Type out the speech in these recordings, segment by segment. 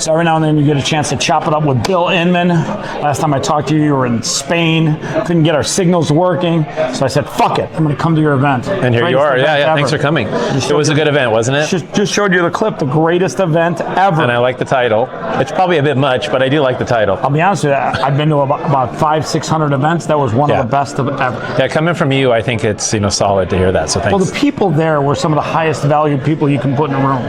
So every now and then you get a chance to chop it up with Bill Inman. Last time I talked to you, you were in Spain. Couldn't get our signals working. So I said, fuck it. I'm going to come to your event. And here you are. Yeah, thanks for coming. It was a good event, wasn't it? Just showed you the clip, the greatest event ever. And I like the title. It's probably a bit much, but I do like the title. I'll be honest with you, I've been to about 500-600 events. That was one of the best of ever. Yeah, coming from you, I think it's solid to hear that. So thanks. Well, the people there were some of the highest value people you can put in a room.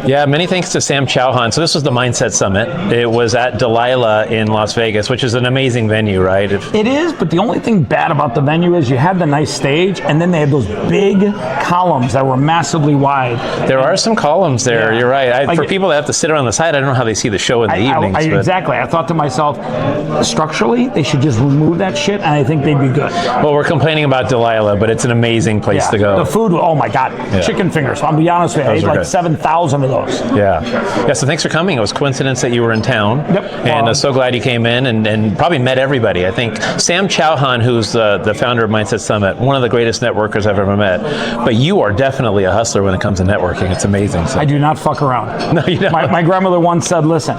Yeah, many thanks to Sam Chauhan. So this was the Mindset Summit. It was at Delilah in Las Vegas, which is an amazing venue, right? It is, but the only thing bad about the venue is you had the nice stage, and then they had those big columns that were massively wide. There are some columns there. Yeah. You're right. For people that have to sit around the side, I don't know how they see the show in the evenings. Exactly. I thought to myself, structurally, they should just remove that shit, and I think they'd be good. Well, we're complaining about Delilah, but it's an amazing place to go. The food, oh my God, chicken fingers. I'll be honest with you, I ate like 7,000 of those. Yeah, so thanks for coming. It was coincidence that you were in town. Yep. And I'm so glad you came in and probably met everybody. I think Sam Chauhan, who's the founder of Mindset Summit, one of the greatest networkers I've ever met. But you are definitely a hustler when it comes to networking. It's amazing. So. I do not fuck around. No, you don't. My grandmother once said, listen,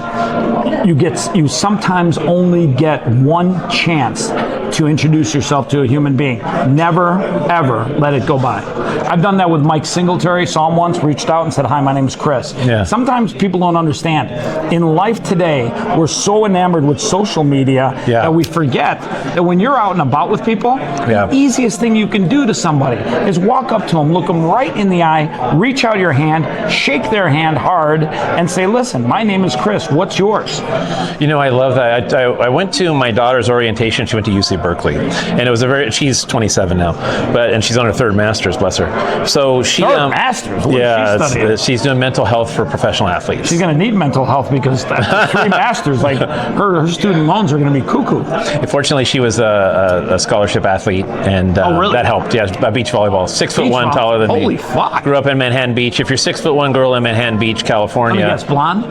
you sometimes only get one chance to introduce yourself to a human being. Never, ever let it go by. I've done that with Mike Singletary. Saw him once, reached out and said, hi, my name's Chris. Yeah. Sometimes people don't understand. In life today, we're so enamored with social media that we forget that when you're out and about with people, the easiest thing you can do to somebody is walk up to them, look them right in the eye, reach out your hand, shake their hand hard, and say, listen, my name is Chris. What's yours? I love that. I went to my daughter's orientation. She went to UC Berkeley, and it was she's 27 now, and she's on her third master's, bless her. So she master's. She's doing mental health for professional athletes. She's going to need mental health because after 3 masters, like her student loans are going to be cuckoo. Fortunately, she was a scholarship athlete, and that helped. Yeah, beach volleyball, 6'1", taller than me. Holy fuck! Grew up in Manhattan Beach. If you're 6'1" girl in Manhattan Beach, California, that's blonde.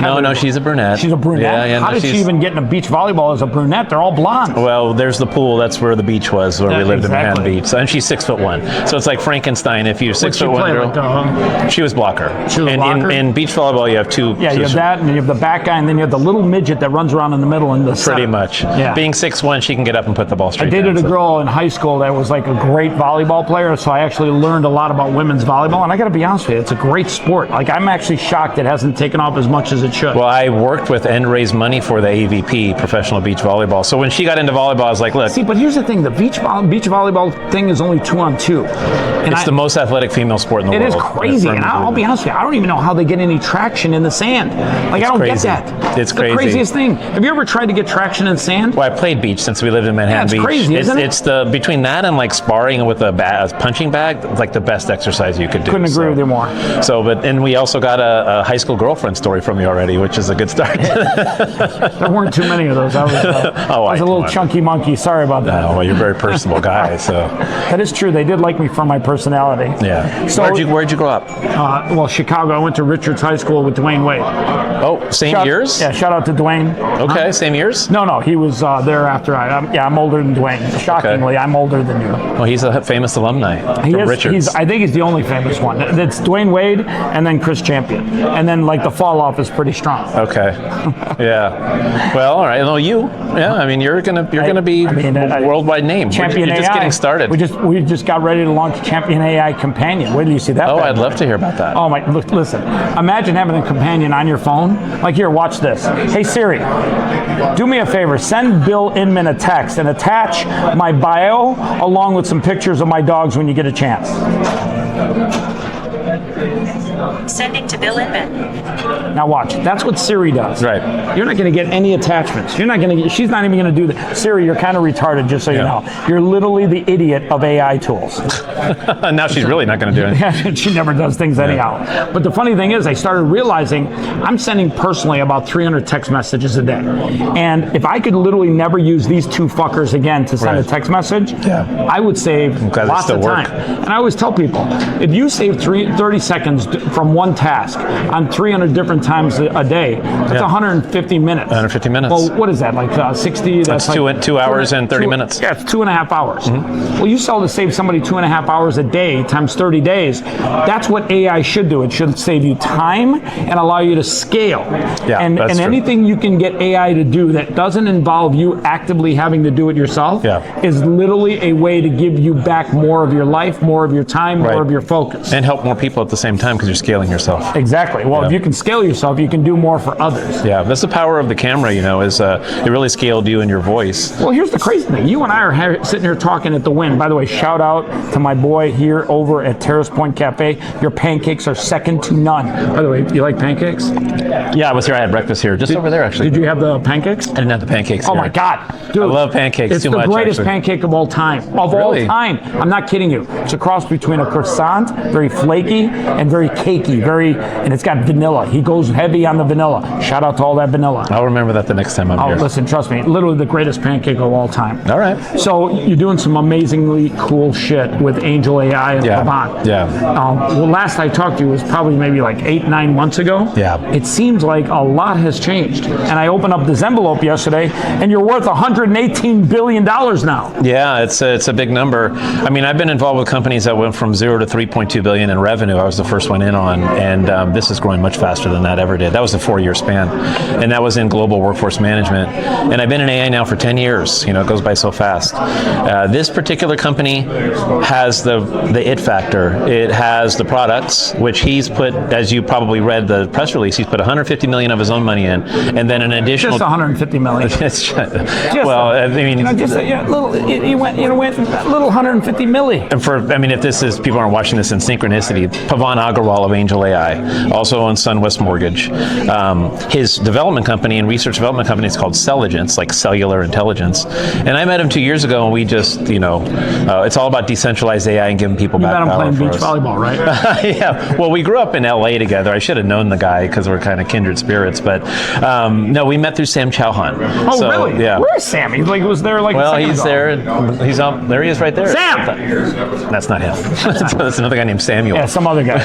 No, she's a brunette. She's a brunette. How did she even get into beach volleyball as a brunette? They're all blonde. Well, there's the pool. That's where the beach was, where we lived in Manhattan Beach. So, and she's 6'1". So it's like Frankenstein. If you're 6'1" girl, she was blocker. In beach volleyball, you have two. Yeah, you have that, and you have the back guy, and then you have the little midget that runs around in the middle in the center. Pretty much. Yeah. Being 6'1", she can get up and put the ball straight. I dated a girl in high school that was like a great volleyball player, so I actually learned a lot about women's volleyball. And I got to be honest with you, it's a great sport. Like, I'm actually shocked it hasn't taken off as much as it should. Well, I worked with and raised money for the AVP, Professional Beach Volleyball. So when she got into volleyball, I was like, look. See, but here's the thing: the beach volleyball thing is only 2-on-2. And it's the most athletic female sport in the world. It is crazy, and I'll be honest with you, I don't even know how they get any traction in the sand. Like, I don't get that. It's crazy. The craziest thing. Have you ever tried to get traction in sand? Well, I played beach since we lived in Manhattan Beach. It's crazy, isn't it? It's between that and like sparring with a punching bag, it's like the best exercise you could do. Couldn't agree with you more. And we also got a high school girlfriend story from you already, which is a good start. There weren't too many of those. I was a little chunky monkey. Sorry about that. No, well, you're a very personable guy, so. That is true. They did like me for my personality. Yeah. So, where'd you grow up? Well, Chicago. I went to Richards High School with Dwayne Wade. Oh, same years? Yeah, shout out to Dwayne. Okay, same years? No, he was there after I'm older than Dwayne. Shockingly, I'm older than you. Well, he's a famous alumni from Richards. I think he's the only famous one. It's Dwayne Wade and then Chris Champion. And then, like, the fall off is pretty strong. Okay. Yeah. Well, all right. No, you're gonna be a worldwide name. Champion You're just getting started. We just got ready to launch Champion AI Companion. Where do you see that? Oh, I'd love to hear about that. Oh my! Look, listen. Imagine having a companion on your phone. Like, here, watch this. Hey Siri, do me a favor. Send Bill Inman a text and attach my bio along with some pictures of my dogs when you get a chance. Sending to Bill Inman. Now watch. That's what Siri does. Right. You're not going to get any attachments. She's not even going to do that. Siri, you're kind of retarded, just so you know. You're literally the idiot of AI tools. Now she's really not going to do anything. She never does things anyhow. But the funny thing is, I started realizing I'm sending personally about 300 text messages a day. And if I could literally never use these two fuckers again to send a text message, I would save lots of time. And I always tell people, if you save 30 seconds from one task on 300 different times a day. That's 150 minutes. 150 minutes. Well, what is that, like 60? That's like 2 hours and 30 minutes. Yeah, it's 2.5 hours. Well, you sell to save somebody 2.5 hours a day times 30 days. That's what AI should do. It should save you time and allow you to scale. Yeah, and that's true. anything you can get AI to do that doesn't involve you actively having to do it yourself is literally a way to give you back more of your life, more of your time, more of your focus. And help more people at the same time because you're scaling yourself. Exactly. Well, if you can scale yourself, you can do more for others. Yeah, that's the power of the camera, is it really scaled you and your voice. Well, here's the crazy thing. You and I are sitting here talking at the Wynn. By the way, shout out to my boy here over at Terrace Point Cafe. Your pancakes are second to none. By the way, you like pancakes? Yeah, I was here. I had breakfast here, just over there, actually. Did you have the pancakes? I didn't have the pancakes Oh here. my God, dude! I love pancakes too much. It's the greatest actually. pancake of all time. Of all time. I'm not kidding you. It's a cross between a croissant, very flaky, and very cakey. And it's got vanilla. He goes heavy on the vanilla. Shout out to all that vanilla. I'll remember that the next time I'm here. Oh, listen, trust me. Literally the greatest pancake of all time. All right. So you're doing some amazingly cool shit with Angel AI and Pavant. Yeah. Well, last I talked to you was probably maybe like 8-9 months ago. Yeah. It seems like a lot has changed. And I opened up this envelope yesterday, and you're worth $118 billion now. Yeah, it's a big number. I mean, I've been involved with companies that went from 0 to 3.2 billion in revenue. I was the first one in on, and this is growing much faster than that ever did. That was a 4-year span, and that was in global workforce management. And I've been in AI now for 10 years. It goes by so fast. This particular company has the it factor. It has the products, which he's put, as you probably read the press release, he's put 150 million of his own money in, and then an additional. Just 150 million. Well, I mean, you went a little 150 million. And if this is, people aren't watching this in synchronicity, Pavan Agarwal of Angel AI also owns SunWest Mortgage. His development company and research development company is called Celligence, like cellular intelligence. And I met him 2 years ago, and we just, it's all about decentralized AI and giving people back power. You met him playing beach us. volleyball, right? Yeah. Well, we grew up in LA together. I should have known the guy because we're kind of kindred spirits. But no, we met through Sam Chauhan. Oh, so, really? Yeah. Where is Sam? He was there like. Well, he's there. He's on. There he is, right there. Sam. That's not him. That's another guy named Samuel. Yeah, some other guy.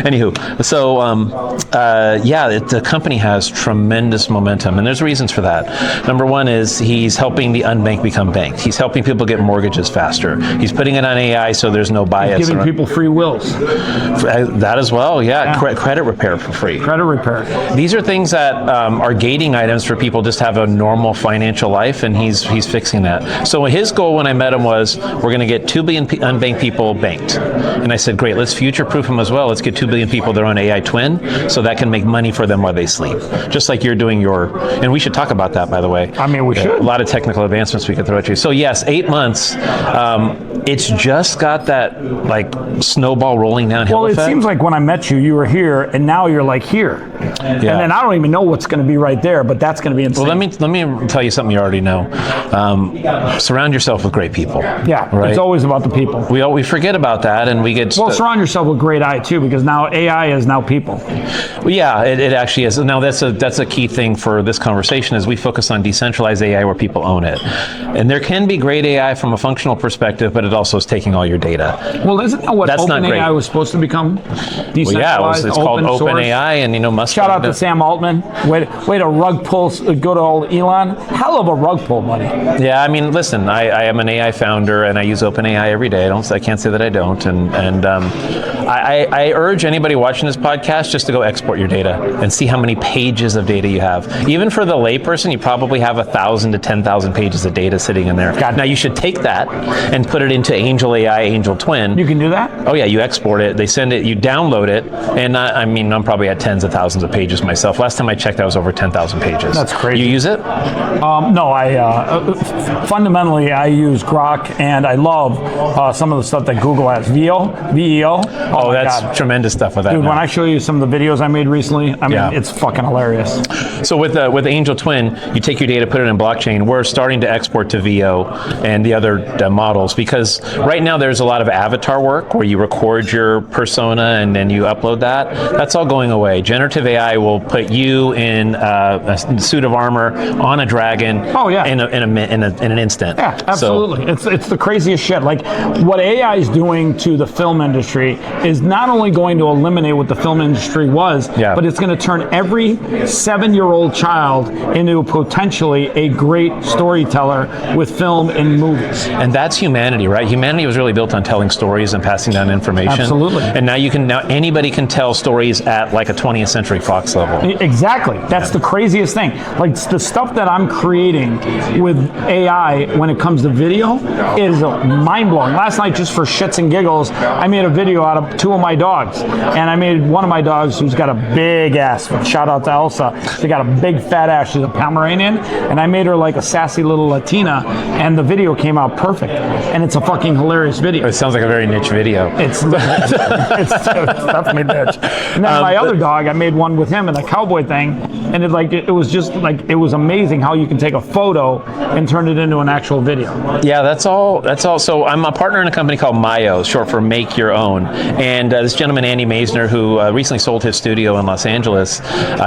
Anywho, so the company has tremendous momentum, and there's reasons for that. Number one is he's helping the unbanked become banked. He's helping people get mortgages faster. He's putting it on AI so there's no bias. He's giving people free wills. That as well, yeah. Credit repair for free. Credit repair. These are things that are gating items for people just to have a normal financial life, and he's fixing that. So his goal when I met him was, we're going to get 2 billion unbanked people banked. And I said, great, let's future-proof them as well. Let's get 2 billion people their own AI twin so that can make money for them while they sleep. Just like you're doing and we should talk about that, by the way. I mean, we should. A lot of technical advancements we could throw at you. So yes, 8 months. It's just got that like snowball rolling downhill effect. Well, it seems like when I met you, you were here, and now you're like here. Yeah. And then I don't even know what's going to be right there, but that's going to be insane. Well, let me tell you something you already know. Surround yourself with great people. Yeah, right? It's always about the people. We forget about that, and we get. Well, surround yourself with great AI too, because now AI is now people. Well, yeah, it actually is. Now that's a key thing for this conversation is we focus on decentralized AI where people own it, and there can be great AI from a functional perspective, but it also is taking all your data. Well, isn't that what OpenAI was supposed to become? Decentralized, well, yeah, it's called OpenAI, and Musk. Shout out to Sam Altman. Way to rug pull, good old Elon. Hell of a rug pull, buddy. Yeah, I mean, listen, I am an AI founder, and I use OpenAI every day. I can't say that I don't, and I urge anybody watching this podcast just to go export your data and see how many pages of data you have. Even for the layperson, you probably have 1,000 to 10,000 pages of data sitting in there. Now you should take that and put it into Angel AI, Angel Twin. You can do that? Oh yeah, you export it, they send it, you download it, and I'm probably at tens of thousands of pages myself. Last time I checked, I was over 10,000 pages. That's crazy. You use it? No, fundamentally I use Grok, and I love some of the stuff that Google has. VEO. Oh, that's tremendous stuff with that. Dude, when I show you some of the videos I made recently, it's fucking hilarious. So with Angel Twin, you take your data, put it in blockchain. We're starting to export to VEO and the other models because because right now there's a lot of avatar work where you record your persona and then you upload that. That's all going away. Generative AI will put you in a suit of armor on a dragon. Oh yeah. In an instant. Yeah, absolutely. So, it's the craziest shit. Like what AI is doing to the film industry is not only going to eliminate what the film industry was, but it's going to turn every 7-year-old child into potentially a great storyteller with film and movies. And that's humanity, right? Humanity was really built on telling stories and passing down information. Absolutely. And now anybody can tell stories at like a 20th Century Fox level. Exactly. That's the craziest thing. Like the stuff that I'm creating with AI when it comes to video is mind-blowing. Last night, just for shits and giggles, I made a video out of 2 of my dogs. And I made one of my dogs who's got a big ass. Shout out to Elsa. She got a big fat ass. She's a Pomeranian. And I made her like a sassy little Latina. And the video came out perfect. And it's a fucking hilarious video. It sounds like a very niche video. It's definitely niche. And then my other dog, I made one with him in a cowboy thing. And it was amazing how you can take a photo and turn it into an actual video. Yeah, that's all. So I'm a partner in a company called Mayo, short for Make Your Own. And this gentleman, Andy Maisner, who recently sold his studio in Los Angeles,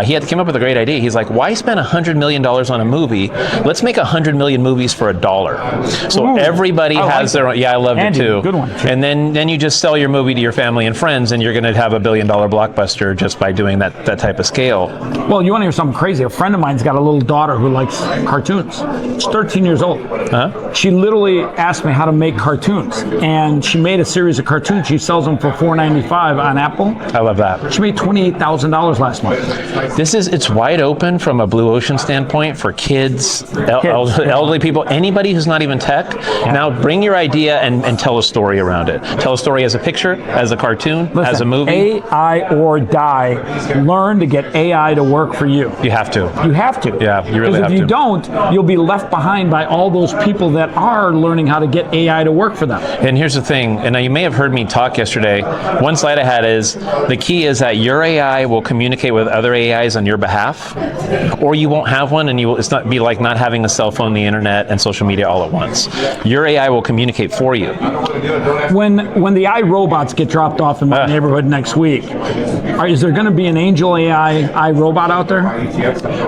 he came up with a great idea. He's like, why spend $100 million on a movie? Let's make 100 million movies for $1. So everybody has their own. Yeah, I loved Andy, it too. Good one. And then you just sell your movie to your family and friends, and you're going to have $1 billion blockbuster just by doing that type of scale. Well, you want to hear something crazy? A friend of mine's got a little daughter who likes cartoons. She's 13 years old. Huh? She literally asked me how to make cartoons, and she made a series of cartoons. She sells them for $4.95 on Apple. I love that. She made $28,000 last month. It's wide open from a blue ocean standpoint for kids, elderly people, anybody who's not even tech. Yeah. Now bring your idea and tell a story around it. Tell a story as a picture, as a cartoon, as a movie. AI or die. Learn to get AI to work for you. You have to. You have to. Yeah, you really have to. Because if you don't, you'll be left behind by all those people that are learning how to get AI to work for them. And here's the thing, and now you may have heard me talk yesterday. One slide I had is, the key is that your AI will communicate with other AIs on your behalf, or you won't have one, and it's not be like not having a cell phone, the internet, and social media all at once. Your AI will communicate for you. When the iRobots get dropped off in my neighborhood next week, is there going to be an Angel AI iRobot out there?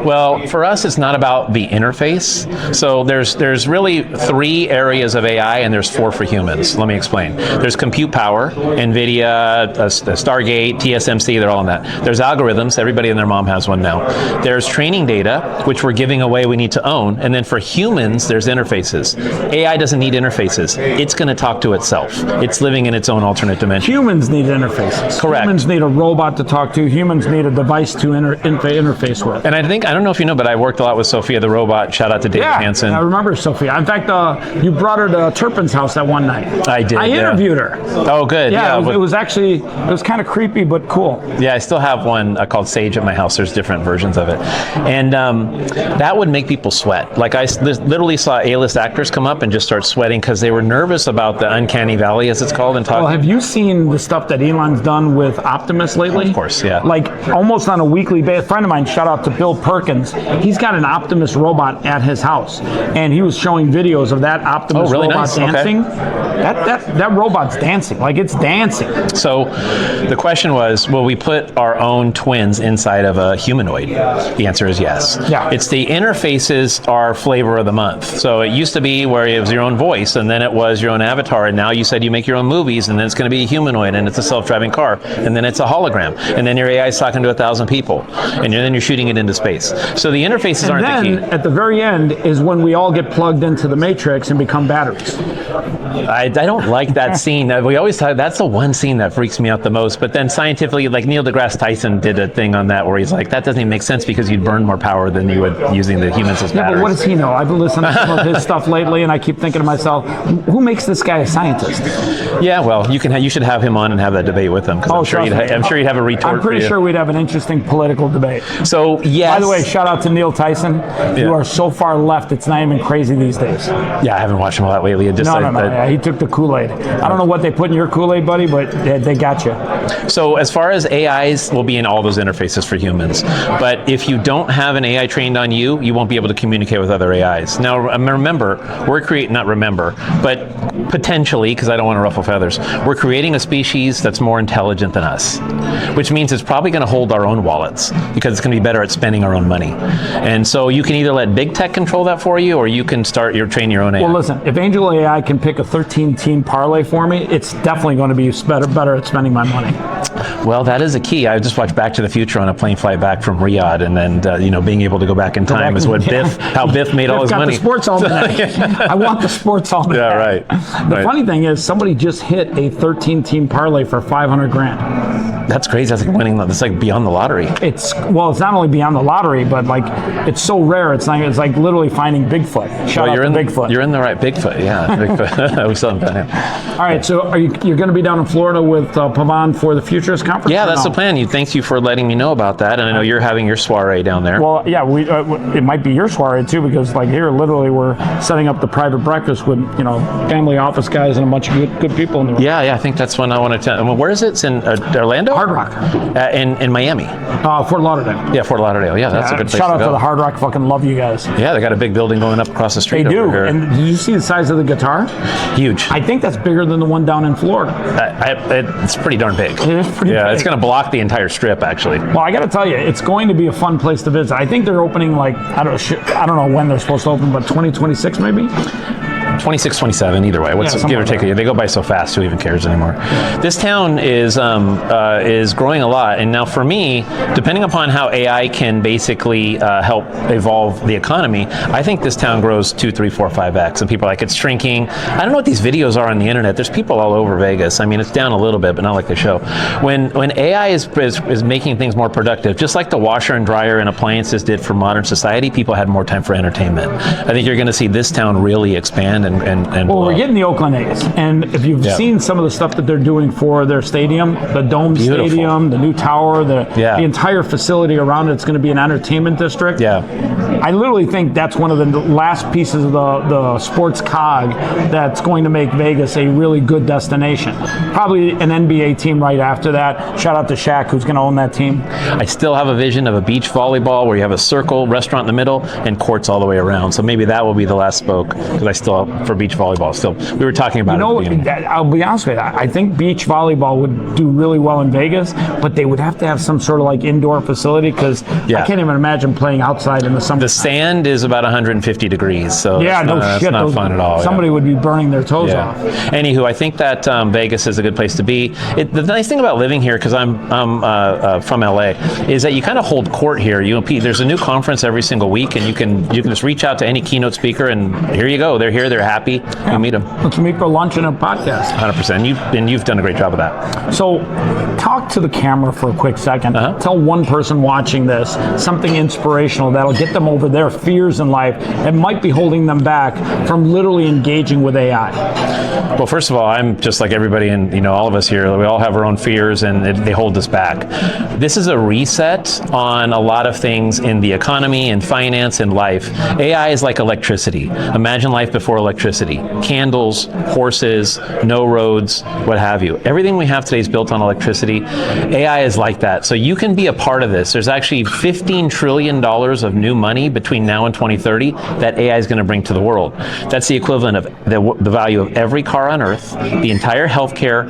Well, for us, it's not about the interface. So there's really 3 areas of AI, and there's 4 for humans. Let me explain. There's compute power, NVIDIA, Stargate, TSMC, they're all in that. There's algorithms, everybody and their mom has one now. There's training data, which we're giving away, we need to own. And then for humans, there's interfaces. AI doesn't need interfaces. It's going to talk to itself. It's living in its own alternate dimension. Humans need interfaces. Correct. Humans need a robot to talk to. Humans need a device to interface with. And I don't know if you know, but I worked a lot with Sophia the robot. Shout out to David Hansen. I remember Sophia. In fact, you brought her to Turpin's house that one night. I did. I interviewed her. Oh, good. Yeah, it was kind of creepy, but cool. Yeah, I still have one called Sage at my house. There's different versions of it. And that would make people sweat. Like I literally saw A-list actors come up and just start sweating because they were nervous about the uncanny valley, as it's called, and talking. Well, have you seen the stuff that Elon's done with Optimus lately? Of course, yeah. Like almost on a weekly basis. A friend of mine, shout out to Bill Perkins, he's got an Optimus robot at his house, and he was showing videos of that Optimus robot dancing. Okay. That robot's dancing, like it's dancing. So the question was, will we put our own twins inside of a humanoid? The answer is yes. Yeah. It's the interfaces are flavor of the month. So it used to be where it was your own voice, and then it was your own avatar, and now you said you make your own movies, and then it's going to be a humanoid, and it's a self-driving car, and then it's a hologram, and then your AI is talking to 1,000 people, and then you're shooting it into space. So the interfaces aren't the key. And then at the very end is when we all get plugged into the Matrix and become batteries. I don't like that scene. We always talk, that's the one scene that freaks me out the most. But then scientifically, like Neil deGrasse Tyson did a thing on that where he's like, that doesn't even make sense because you'd burn more power than you would using the humans as batteries. But what does he know? I've been listening to some of his stuff lately, and I keep thinking to myself, who makes this guy a scientist? Yeah, well, you should have him on and have that debate with him. I'm sure he'd have a retort. I'm pretty sure we'd have an interesting political debate. So yes. By the way, shout out to Neil Tyson. You are so far left; it's not even crazy these days. Yeah, I haven't watched him a lot lately. No. Yeah, he took the Kool-Aid. I don't know what they put in your Kool-Aid, buddy, but they got you. So as far as AIs will be in all those interfaces for humans, but if you don't have an AI trained on you, you won't be able to communicate with other AIs. Now remember, but potentially, because I don't want to ruffle feathers, we're creating a species that's more intelligent than us, which means it's probably going to hold our own wallets because it's going to be better at spending our own money. And so you can either let big tech control that for you, or you can train your own AI. Well, listen, if Angel AI can pick a 13-team parlay for me, it's definitely going to be better at spending my money. Well, that is a key. I just watched Back to the Future on a plane flight back from Riyadh, and then being able to go back in time is what how Biff made all his money. The sports almanac. I want the sports almanac. Yeah, right. The funny thing is, somebody just hit a 13-team parlay for $500,000. That's crazy. That's like winning. That's like beyond the lottery. It's not only beyond the lottery, but like it's so rare. It's like literally finding Bigfoot. Shout out to Bigfoot. You're in the right Bigfoot. Yeah, Bigfoot. We still haven't found him. All right. So you're going to be down in Florida with Pavan for the Futurist Conference? Yeah, that's the plan. Thank you for letting me know about that. And I know you're having your soiree down there. Well, yeah, it might be your soiree too, because like here, literally, we're setting up the private breakfast with family office guys and a bunch of good people in there. Yeah, I think that's when I want to tell. Where is it? It's in Orlando? Hard Rock. In Miami. Fort Lauderdale. Yeah, Fort Lauderdale. Yeah, that's a good place Shout out to go. To the Hard Rock. Fucking love you guys. Yeah, they got a big building going up across the street. They do. Over here. And did you see the size of the guitar? Huge. I think that's bigger than the one down in Florida. It's pretty darn big. It is pretty big. Yeah, it's going to block the entire strip, actually. Well, I got to tell you, it's going to be a fun place to visit. I think they're opening I don't know when they're supposed to open, but 2026 maybe? 26, 27, either way. Give or take a year. They go by so fast, who even cares anymore? This town is growing a lot, and now for me, depending upon how AI can basically help evolve the economy, I think this town grows 2, 3, 4, 5x. And people are like, it's shrinking. I don't know what these videos are on the internet. There's people all over Vegas. I mean, it's down a little bit, but not like they show. When AI is making things more productive, just like the washer and dryer and appliances did for modern society, people had more time for entertainment. I think you're going to see this town really expand and well, we're getting the Oakland A's, and if you've seen some of the stuff that they're doing for their stadium, the Dome Stadium, the new tower, the entire facility around it's going to be an entertainment district. Yeah, I literally think that's one of the last pieces of the sports cog that's going to make Vegas a really good destination. Probably an NBA team right after that. Shout out to Shaq, who's going to own that team. I still have a vision of a beach volleyball where you have a circle restaurant in the middle and courts all the way around. So maybe that will be the last spoke, because I still for beach volleyball. Still, we were talking about it. I'll be honest with you. I think beach volleyball would do really well in Vegas, but they would have to have some sort of like indoor facility, because I can't even imagine playing outside in the summer. The sand is about 150 degrees, so that's not fun at all. Somebody would be burning their toes off. Anywho, I think that Vegas is a good place to be. The nice thing about living here, because I'm from LA, is that you kind of hold court here. There's a new conference every single week, and you can just reach out to any keynote speaker, and here you go. They're here. They're happy. You meet them. Let's meet for lunch and a podcast. 100%. You've done a great job of that. So, talk to the camera for a quick second. Tell one person watching this something inspirational that'll get them over their fears in life and might be holding them back from literally engaging with AI. Well, first of all, I'm just like everybody, and all of us here. We all have our own fears, and they hold us back. This is a reset on a lot of things in the economy and finance and life. AI is like electricity. Imagine life before electricity. Candles, horses, no roads, what have you. Everything we have today is built on electricity. AI is like that. So you can be a part of this. There's actually $15 trillion of new money between now and 2030 that AI is going to bring to the world. That's the equivalent of the value of every car on Earth, the entire healthcare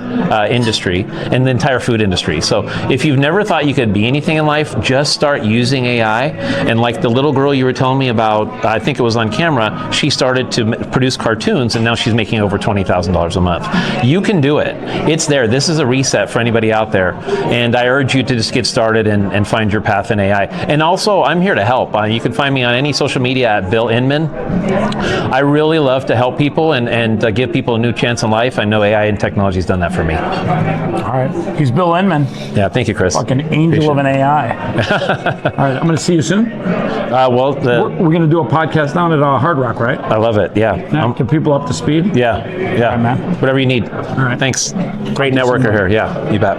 industry, and the entire food industry. So if you've never thought you could be anything in life, just start using AI. And like the little girl you were telling me about, I think it was on camera, she started to produce cartoons, and now she's making over $20,000 a month. You can do it. It's there. This is a reset for anybody out there. And I urge you to just get started and find your path in AI. And also, I'm here to help. You can find me on any social media at Bill Inman. I really love to help people and give people a new chance in life. I know AI and technology has done that for me. All right. He's Bill Inman. Yeah, thank you, Chris. Fucking angel of an AI. All right, I'm going to see you soon. We're going to do a podcast down at Hard Rock, right? I love it. Yeah. Get people up to speed? Yeah. All right, man. Whatever you need. All right. Thanks. Great networker here. Yeah, you bet.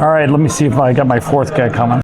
All right, let me see if I got my fourth guy coming.